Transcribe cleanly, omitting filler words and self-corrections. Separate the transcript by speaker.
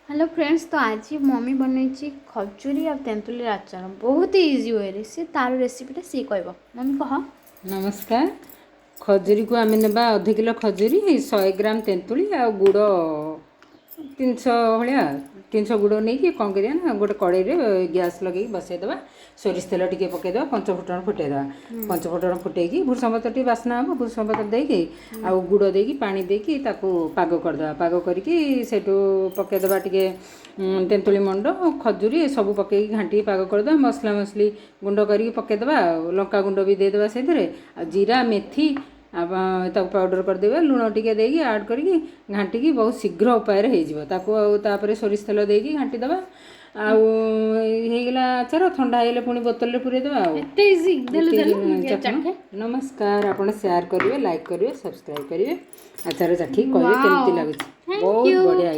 Speaker 1: Hello friends, तो आज mummy बनई खजूरी और तेंतुली आचार बहुत ही इजी वे सी तार रेसिपीटा सी कह मम्मी कह।
Speaker 2: नमस्कार। खजुरी को आम ने अध किलो खजुरी 100 ग्राम तेंतुली आ गुड़ 300 भाया 300 गुड़ नहीं कौन करिया ना गोटे कड़े गैस लगे बसईदे सोरिष तेल टे पकईदे पंचफुटन फुटेदे पंचफुटन फुटेकी भूषंग पत्र बास्ना हम भूषंग पत्र देकी आउ गुड़ देकी पानी देकी पाग करदे पाग करके पकईदे टे तेंतुली मंड खजुरी सब पकईकी घाटी पाग करदे मसला मसली गुंड करके पकईदे लंका गुंड भी देदेबा से जीरा मेथी पाउडर करदेबा लुण टिके देकी ऐड करके घाटिकी बहुत शीघ्र उपाय हो सोरिष तेल देकी घाटी देबा आगला आचार ठंडा हो पुणी बोतल पूरे देवा। नमस्कार। आप शेयर करेंगे, लाइक करेंगे, सब्सक्राइब करेंगे, आचार चाखी कहे केमती लगुच बहुत बढ़िया।